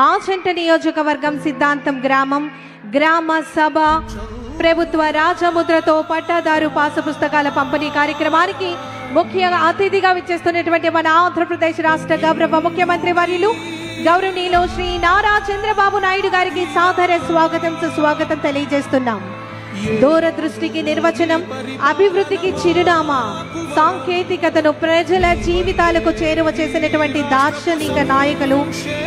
ఆచంట నియోజకవర్గం సిద్ధాంతం గ్రామం గ్రామ సభ ప్రభుత్వ రాజముద్రతో పట్టాదారు పాసు పుస్తకాల పంపిణీ కార్యక్రమానికి ముఖ్య అతిథిగా విచ్చేస్తున్నటువంటి మన ఆంధ్రప్రదేశ్ రాష్ట్ర గౌరవ ముఖ్యమంత్రి వర్యులు గౌరవనీయులు శ్రీ నారా చంద్రబాబు నాయుడు గారికి సాదర స్వాగతం సుస్వాగతం తెలియజేస్తున్నాం. దూరదృష్టికి నిర్వచనం, అభివృద్ధికి చిరునామా, సాంకేతికతను ప్రజల జీవితాలకు చేరువ చేసినటువంటి దార్శనిక నాయకులు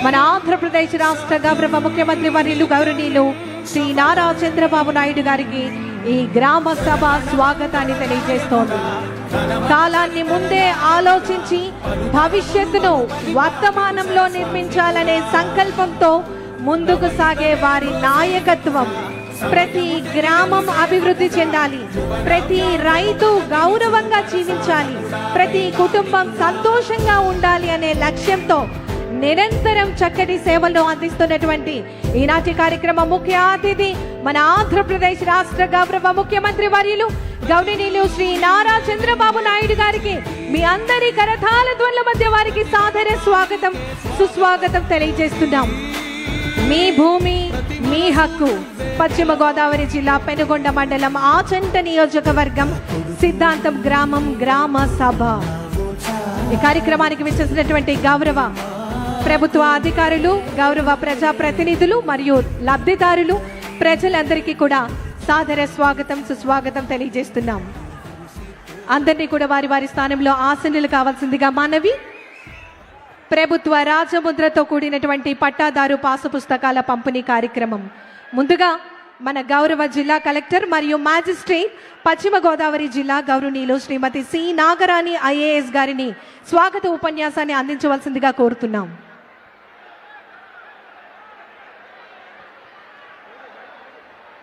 మన ఆంధ్రప్రదేశ్ రాష్ట్ర గౌరవ ముఖ్యమంత్రి వర్యులు గౌరవనీయులు శ్రీ నారా చంద్రబాబు నాయుడు గారికి ఈ గ్రామ సభ స్వాగతాన్ని తెలియజేస్తోంది. కాలాన్ని ముందే ఆలోచించి భవిష్యత్తును వర్తమానంలో నిర్మించాలనే సంకల్పంతో ముందుకు సాగే వారి నాయకత్వం ప్రతి గ్రామం అభివృద్ధి చెందాలి, ప్రతి రైతు గౌరవంగా జీవించాలి, ప్రతి కుటుంబం సంతోషంగా ఉండాలి అనే లక్ష్యంతో నిరంతరం చక్కటి సేవలు అందిస్తున్నటువంటి ఈనాటి కార్యక్రమం ముఖ్య అతిథి మన ఆంధ్రప్రదేశ్ రాష్ట్ర గౌరవ ముఖ్యమంత్రి వర్యులు గౌరవనీయులు శ్రీ నారా చంద్రబాబు నాయుడు గారికి మీ అందరి కరతాళ ధ్వనుల మధ్య వారికి సాదర స్వాగతం సుస్వాగతం తెలియజేస్తున్నాం. మీ భూమి మీ హక్కు, పశ్చిమ గోదావరి జిల్లా పెనుగొండ మండలం ఆచంట నియోజకవర్గం సిద్ధాంతం గ్రామం గ్రామ సభ. ఈ కార్యక్రమానికి విచ్చేసినటువంటి గౌరవ ప్రభుత్వ అధికారులు, గౌరవ ప్రజాప్రతినిధులు మరియు లబ్ధిదారులు ప్రజలందరికీ కూడా సాదర స్వాగతం సుస్వాగతం తెలియజేస్తున్నాం. అందరినీ కూడా వారి వారి స్థానంలో ఆసనులు కావాల్సిందిగా మనవి. ప్రభుత్వ రాజముద్రతో కూడినటువంటి పట్టాదారు పాసు పుస్తకాల పంపిణీ కార్యక్రమం ముందుగా మన గౌరవ జిల్లా కలెక్టర్ మరియు మ్యాజిస్ట్రేట్ పశ్చిమ గోదావరి జిల్లా గౌరవనీయులు శ్రీమతి సి నాగరాణి ఐఏఎస్ గారిని స్వాగత ఉపన్యాసాన్ని అందించవలసిందిగా కోరుతున్నాం.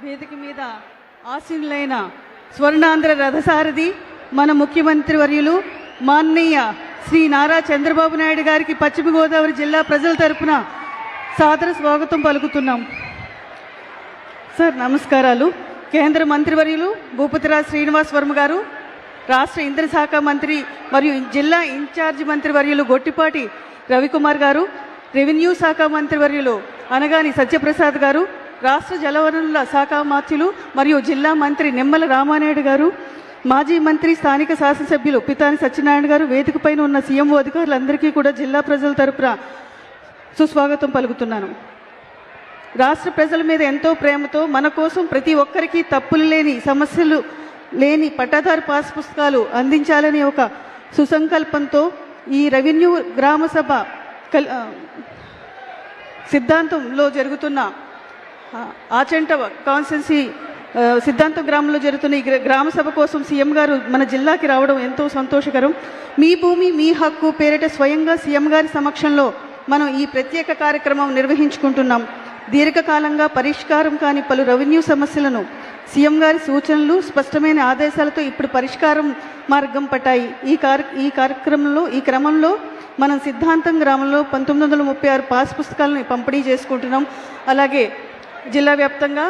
వేదిక మీద ఆసీనులైన స్వర్ణాంధ్ర రథసారథి మన ముఖ్యమంత్రి వర్యులు మాననీయ శ్రీ నారా చంద్రబాబు నాయుడు గారికి పశ్చిమ గోదావరి జిల్లా ప్రజల తరపున సాదర స్వాగతం పలుకుతున్నాం. సార్ నమస్కారాలు. కేంద్ర మంత్రివర్యులు భూపతిరాజు శ్రీనివాస్ వర్మ గారు, రాష్ట్ర ఇంధన శాఖ మంత్రి మరియు జిల్లా ఇన్ఛార్జి మంత్రివర్యులు గొట్టిపాటి రవికుమార్ గారు, రెవెన్యూ శాఖ మంత్రివర్యులు అనగాని సత్యప్రసాద్ గారు, రాష్ట్ర జలవనరుల శాఖ మంత్రులు మరియు జిల్లా మంత్రి నిమ్మల రామానాయుడు గారు, మాజీ మంత్రి స్థానిక శాసనసభ్యులు పితాని సత్యనారాయణ గారు, వేదిక పైన ఉన్న సీఎంఓ అధికారులందరికీ కూడా జిల్లా ప్రజల తరపున సుస్వాగతం పలుకుతున్నాను. రాష్ట్ర ప్రజల మీద ఎంతో ప్రేమతో మన కోసం ప్రతి ఒక్కరికి తప్పులు లేని, సమస్యలు లేని పట్టాదారు పాస్ పుస్తకాలు అందించాలనే ఒక సుసంకల్పంతో ఈ రెవెన్యూ గ్రామ సభ సిద్ధాంతంలో జరుగుతున్న ఆచంట కాన్స్టిట్యున్సీ సిద్ధాంతం గ్రామంలో జరుగుతున్న ఈ గ్రామ సభ కోసం సీఎం గారు మన జిల్లాకి రావడం ఎంతో సంతోషకరం. మీ భూమి మీ హక్కు పేరిట స్వయంగా సీఎం గారి సమక్షంలో మనం ఈ ప్రత్యేక కార్యక్రమం నిర్వహించుకుంటున్నాం. దీర్ఘకాలంగా పరిష్కారం కాని పలు రెవెన్యూ సమస్యలను సీఎం గారి సూచనలు, స్పష్టమైన ఆదేశాలతో ఇప్పుడు పరిష్కారం మార్గం పట్టాయి. ఈ క్రమంలో మనం సిద్ధాంతం గ్రామంలో 1936 పాస్ పుస్తకాలను పంపిణీ చేసుకుంటున్నాం. అలాగే జిల్లా వ్యాప్తంగా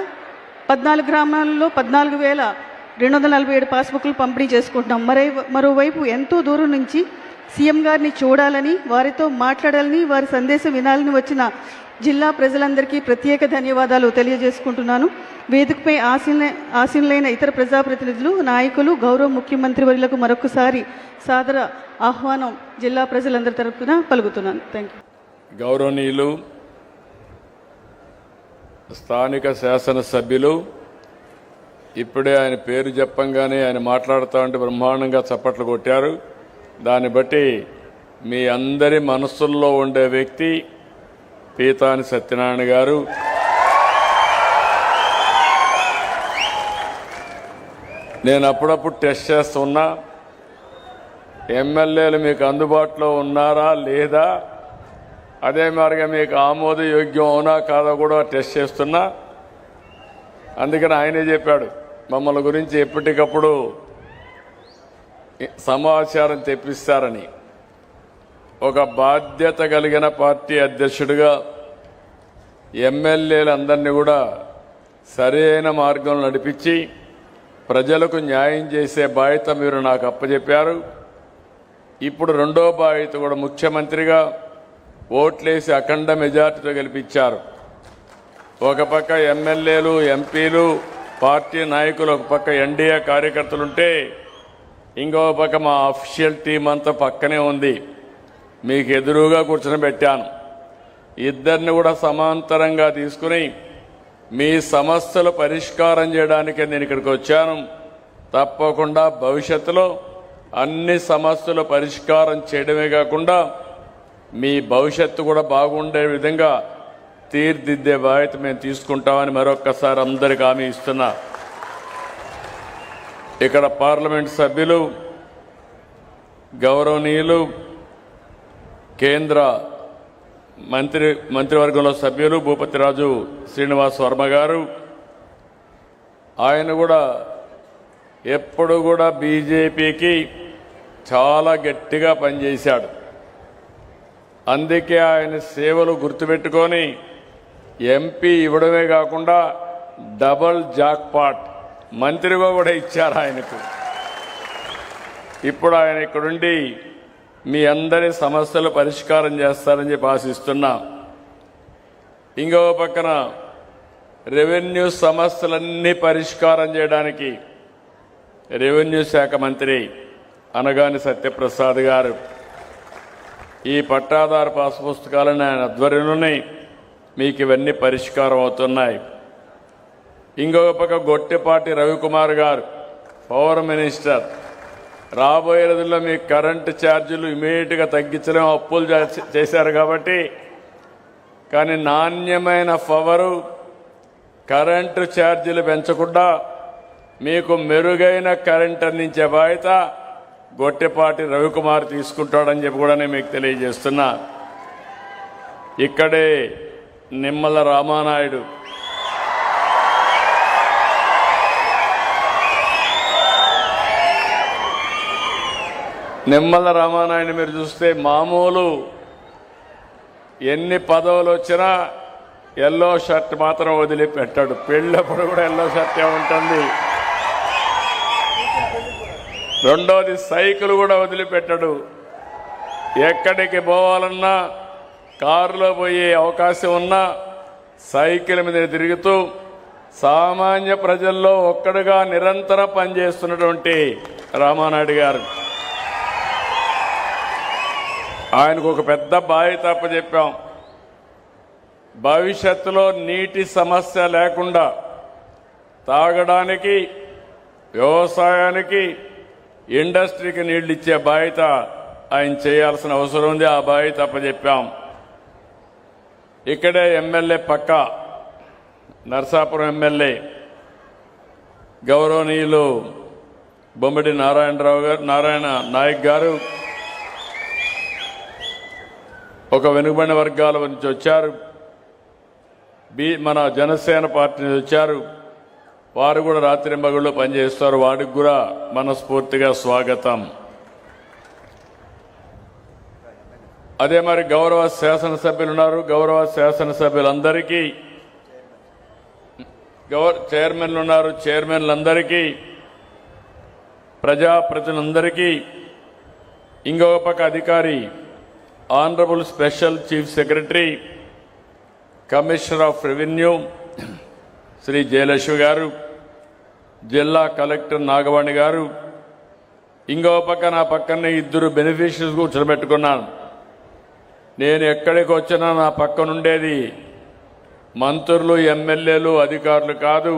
14 గ్రామాలలో 14,247 పాస్బుక్లు పంపిణీ చేసుకుంటున్నాం. మరోవైపు ఎంతో దూరం నుంచి సీఎం గారిని చూడాలని, వారితో మాట్లాడాలని, వారి సందేశం వినాలని వచ్చిన జిల్లా ప్రజలందరికీ ప్రత్యేక ధన్యవాదాలు తెలియజేసుకుంటున్నాను. వేదికపై ఆసీనులైన ఇతర ప్రజాప్రతినిధులు, నాయకులు, గౌరవ ముఖ్యమంత్రి వర్యులకు మరొకసారి సాదర ఆహ్వానం జిల్లా ప్రజలందరి తరపున పలుకుతున్నాను. Thank you. గౌరవనీయులు స్థానిక శాసనసభ్యులు, ఇప్పుడే ఆయన పేరు చెప్పంగానే ఆయన మాట్లాడుతూ ఉంటే బ్రహ్మాండంగా చప్పట్లు కొట్టారు. దాన్ని బట్టి మీ అందరి మనస్సుల్లో ఉండే వ్యక్తి పీతాని సత్యనారాయణ గారు. నేను అప్పుడప్పుడు టెస్ట్ చేస్తున్నా, ఎమ్మెల్యేలు మీకు అందుబాటులో ఉన్నారా లేదా, అదే మాదిరిగా మీకు ఆమోదయోగ్యం అవునా కాదా కూడా టెస్ట్ చేస్తున్నా. అందుకని ఆయనే చెప్పాడు, మమ్మల్ని గురించి ఎప్పటికప్పుడు సమాచారం తెప్పిస్తారని. ఒక బాధ్యత కలిగిన పార్టీ అధ్యక్షుడిగా ఎమ్మెల్యేలందరినీ కూడా సరైన మార్గంలో నడిపించి ప్రజలకు న్యాయం చేసే బాధ్యత మీరు నాకు అప్పచెప్పారు. ఇప్పుడు రెండో బాధ్యత కూడా ముఖ్యమంత్రిగా ఓట్లేసి అఖండ మెజార్టీతో గెలిపించారు. ఒక పక్క ఎమ్మెల్యేలు, ఎంపీలు, పార్టీ నాయకులు, ఒక పక్క ఎన్డీఏ కార్యకర్తలుంటే ఇంకో పక్క మా అఫీషియల్ టీం అంతా పక్కనే ఉంది. మీకు ఎదురుగా కూర్చొని పెట్టాను. ఇద్దరిని కూడా సమాంతరంగా తీసుకుని మీ సమస్యలు పరిష్కారం చేయడానికే నేను ఇక్కడికి వచ్చాను. తప్పకుండా భవిష్యత్తులో అన్ని సమస్యలు పరిష్కారం చేయడమే కాకుండా మీ భవిష్యత్తు కూడా బాగుండే విధంగా తీర్చిదిద్దే బాధ్యత మేము తీసుకుంటామని మరొక్కసారి అందరికీ హామీ ఇస్తున్నా. ఇక్కడ పార్లమెంట్ సభ్యులు, గౌరవనీయులు, కేంద్ర మంత్రివర్గంలో సభ్యులు భూపతిరాజు శ్రీనివాస్ వర్మ గారు, ఆయన కూడా ఎప్పుడు కూడా బీజేపీకి చాలా గట్టిగా పనిచేశాడు. అందుకే ఆయన సేవలు గుర్తుపెట్టుకొని ఎంపీ ఇవ్వడమే కాకుండా డబల్ జాక్పాట్ మంత్రిగా కూడా ఇచ్చారు ఆయనకు. ఇప్పుడు ఆయన ఇక్కడుండి మీ అందరి సమస్యలు పరిష్కారం చేస్తారని చెప్పి ఆశిస్తున్నా. ఇంకో పక్కన రెవెన్యూ సమస్యలన్నీ పరిష్కారం చేయడానికి రెవెన్యూ శాఖ మంత్రి అనగాని సత్యప్రసాద్ గారు ఈ పట్టాదారు పాస్ పుస్తకాలను ఆయన ఆధ్వర్యంలోనే మీకు ఇవన్నీ పరిష్కారం అవుతున్నాయి. ఇంకొక పక్క గొట్టిపాటి రవికుమార్ గారు పవర్ మినిస్టర్, రాబోయే రోజుల్లో మీ కరెంటు ఛార్జీలు ఇమీడియట్గా తగ్గించడం అప్పులు చేశారు కాబట్టి, కానీ నాణ్యమైన పవరు, కరెంటు ఛార్జీలు పెంచకుండా మీకు మెరుగైన కరెంట్ అందించే బాధ్యత గొట్టిపాటి రవికుమార్ తీసుకుంటాడని చెప్పి కూడా నేను మీకు తెలియజేస్తున్నా. ఇక్కడే నిమ్మల రామానాయుడు, నిమ్మల రామానాయుడు మీరు చూస్తే మామూలు ఎన్ని పదవులు వచ్చినా ఎల్లో షర్ట్ మాత్రం వదిలిపెట్టాడు. పెళ్ళప్పుడు కూడా ఎల్లో షర్టే ఉంటుంది. రెండోది సైకిల్ కూడా వదిలిపెట్టాడు. ఎక్కడికి పోవాలన్నా కారులో పోయే అవకాశం ఉన్నా సైకిల్ మీద తిరుగుతూ సామాన్య ప్రజల్లో ఒక్కడుగా నిరంతరం పనిచేస్తున్నటువంటి రామానాయుడు గారు, ఆయనకు ఒక పెద్ద బాధ్యత అప్పచెప్పాం. భవిష్యత్తులో నీటి సమస్య లేకుండా తాగడానికి, వ్యవసాయానికి, ఇండస్ట్రీకి నీళ్లు ఇచ్చే బాధ్యత ఆయన చేయాల్సిన అవసరం ఉంది. ఆ బాధ్యత అప్పచెప్పాం. ఇక్కడే ఎమ్మెల్యే పక్క నరసాపురం ఎమ్మెల్యే గౌరవనీయులు బొమ్మిడి నారాయణ నాయక్ గారు ఒక వెనుకబడిన వర్గాల నుంచి వచ్చారు. మన జనసేన పార్టీ నుంచి వచ్చారు. వారు కూడా రాత్రి మగుళ్ళు పనిచేస్తారు. వాడికి కూడా మనస్ఫూర్తిగా స్వాగతం. అదే మరి గౌరవ శాసనసభ్యులు ఉన్నారు. గౌరవ శాసనసభ్యులందరికీ, చైర్మన్లు ఉన్నారు. చైర్మన్లందరికీ, ప్రజాప్రతినిధులందరికీ, ఇంకొక పక్క అధికారి honourable special chief secretary commissioner of revenue Shri Jayalakshmi గారు, జిల్లా కలెక్టర్ నాగవాణి గారు, ఇంకో పక్క నా పక్కనే ఇద్దరు బెనిఫిషరీస్ కూర్చోబెట్టుకున్నాను. నేను ఎక్కడికి వచ్చినా నా పక్కనుండేది మంత్రులు, ఎమ్మెల్యేలు, అధికారులు కాదు,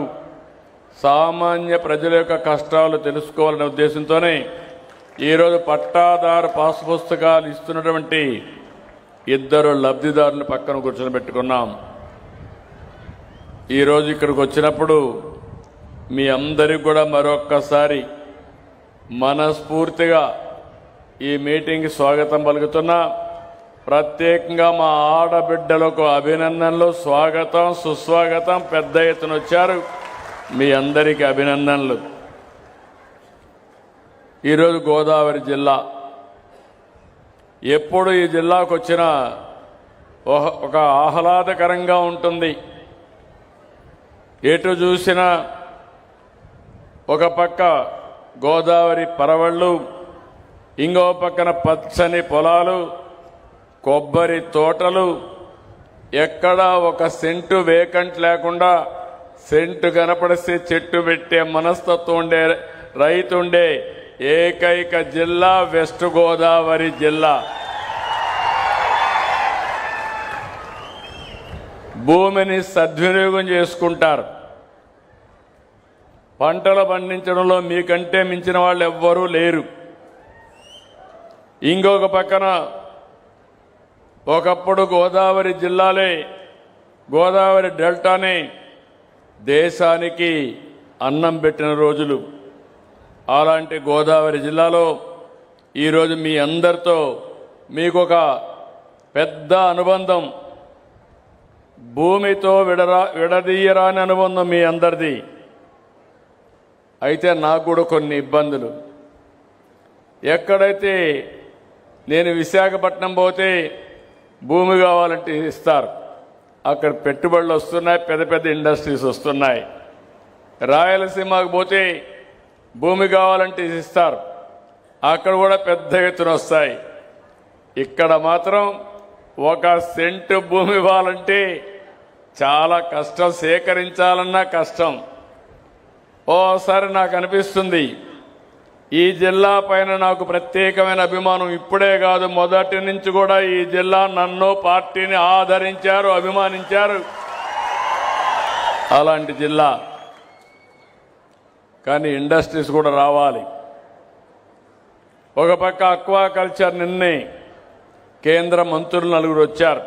సామాన్య ప్రజల యొక్క కష్టాలు తెలుసుకోవాలనే ఉద్దేశంతోనే ఈరోజు పట్టాదారు పాస్ పుస్తకాలు ఇస్తున్నటువంటి ఇద్దరు లబ్ధిదారులు పక్కన కూర్చొని పెట్టుకున్నాం. ఈరోజు ఇక్కడికి వచ్చినప్పుడు మీ అందరికీ కూడా మరొక్కసారి మనస్ఫూర్తిగా ఈ మీటింగ్కి స్వాగతం పలుకుతున్నా. ప్రత్యేకంగా మా ఆడబిడ్డలకు అభినందనలు, స్వాగతం, సుస్వాగతం. పెద్ద ఎత్తున వచ్చారు. మీ అందరికీ అభినందనలు. ఈరోజు గోదావరి జిల్లా, ఎప్పుడు ఈ జిల్లాకు వచ్చినా ఒక ఆహ్లాదకరంగా ఉంటుంది. ఎటు చూసినా ఒక పక్క గోదావరి పరవళ్ళు, ఇంకో పక్కన పచ్చని పొలాలు, కొబ్బరి తోటలు ఎక్కడా ఒక సెంటు వేకంట్ లేకుండా సెంటు కనపడిస్తే చెట్టు పెట్టే మనస్తత్వం ఉండే రైతు ఉండే ఏకైక జిల్లా వెస్ట్ గోదావరి జిల్లా. భూమిని సద్వినియోగం చేసుకుంటారు. పంటలు పండించడంలో మీకంటే మించిన వాళ్ళు ఎవ్వరూ లేరు. ఇంకొక పక్కన ఒకప్పుడు గోదావరి జిల్లాలే, గోదావరి డెల్టానే దేశానికి అన్నం పెట్టిన రోజులు. అలాంటి గోదావరి జిల్లాలో ఈరోజు మీ అందరితో మీకొక పెద్ద అనుబంధం, భూమితో విడదీయరాని అనుబంధం మీ అందరిది. అయితే నాకు కూడా కొన్ని ఇబ్బందులు. ఎక్కడైతే నేను విశాఖపట్నం పోతే భూమి కావాలంటే ఇస్తారు, అక్కడ పెట్టుబడులు వస్తున్నాయి, పెద్ద పెద్ద ఇండస్ట్రీస్ వస్తున్నాయి. రాయలసీమకు పోతే భూమి కావాలంటే ఇస్తారు, అక్కడ కూడా పెద్ద ఎత్తున వస్తాయి. ఇక్కడ మాత్రం ఒక సెంటు భూమి ఇవ్వాలంటే చాలా కష్టం, సేకరించాలన్నా కష్టం. ఓసారి నాకు అనిపిస్తుంది ఈ జిల్లా పైన నాకు ప్రత్యేకమైన అభిమానం ఇప్పుడే కాదు, మొదటి నుంచి కూడా ఈ జిల్లా నన్ను పార్టీని ఆదరించారు, అభిమానించారు. అలాంటి జిల్లా. కానీ ఇండస్ట్రీస్ కూడా రావాలి. ఒక పక్క అక్వాకల్చర్ నిన్నే కేంద్ర మంత్రులు 4 వచ్చారు.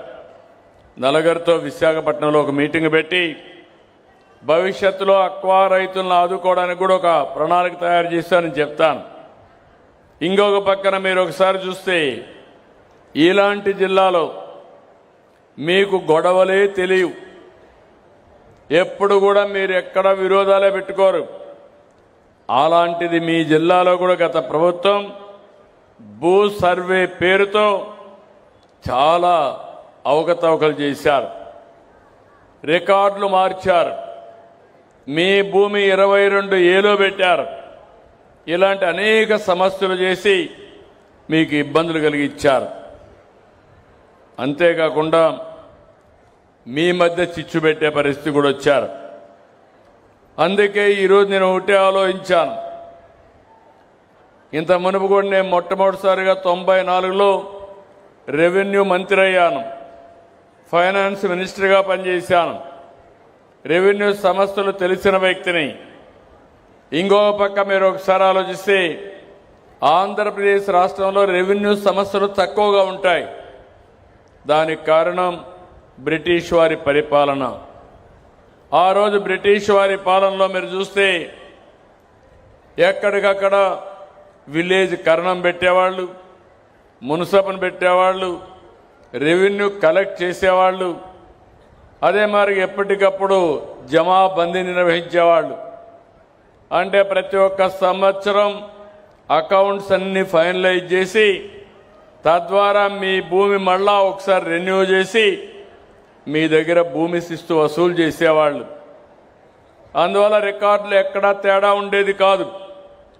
నలుగురితో విశాఖపట్నంలో ఒక మీటింగ్ పెట్టి భవిష్యత్తులో అక్వా రైతులను ఆదుకోవడానికి కూడా ఒక ప్రణాళిక తయారు చేస్తానని చెప్తాను. ఇంకొక పక్కన మీరు ఒకసారి చూస్తే ఇలాంటి జిల్లాలో మీకు గొడవలే తెలియవు. ఎప్పుడు కూడా మీరు ఎక్కడ విరోధాలే పెట్టుకోరు. అలాంటిది మీ జిల్లాలో కూడా గత ప్రభుత్వం భూ సర్వే పేరుతో చాలా అవకతవకలు చేశారు, రికార్డులు మార్చారు, మీ భూమి 22Aలో పెట్టారు. ఇలాంటి అనేక సమస్యలు చేసి మీకు ఇబ్బందులు కలిగించారు. అంతేకాకుండా మీ మధ్య చిచ్చు పెట్టే పరిస్థితి కూడా వచ్చారు. అందుకే ఈరోజు నేను ఒకటే ఆలోచించాను. ఇంత మునుపు కూడా నేను మొట్టమొదటిసారిగా 94లో రెవెన్యూ మంత్రి అయ్యాను, ఫైనాన్స్ మినిస్టర్గా పనిచేశాను, రెవెన్యూ సమస్యలు తెలిసిన వ్యక్తిని. ఇంకో పక్క మీరు ఒకసారి ఆలోచిస్తే ఆంధ్రప్రదేశ్ రాష్ట్రంలో రెవెన్యూ సమస్యలు తక్కువగా ఉంటాయి. దానికి కారణం బ్రిటిష్ వారి పరిపాలన. ఆ రోజు బ్రిటిష్ వారి పాలనలో మీరు చూస్తే ఎక్కడికక్కడ విలేజ్ కరణం పెట్టేవాళ్ళు, మున్సిపల్ని పెట్టేవాళ్ళు, రెవెన్యూ కలెక్ట్ చేసేవాళ్ళు. అదే మరి ఎప్పటికప్పుడు జమాబందీ నిర్వహించేవాళ్ళు. అంటే ప్రతి ఒక్క సంవత్సరం అకౌంట్స్ అన్ని ఫైనలైజ్ చేసి తద్వారా మీ భూమి మళ్ళా ఒకసారి రెన్యూ చేసి మీ దగ్గర భూమి శిస్తు వసూలు చేసేవాళ్ళు. అందువల్ల రికార్డులు ఎక్కడా తేడా ఉండేది కాదు.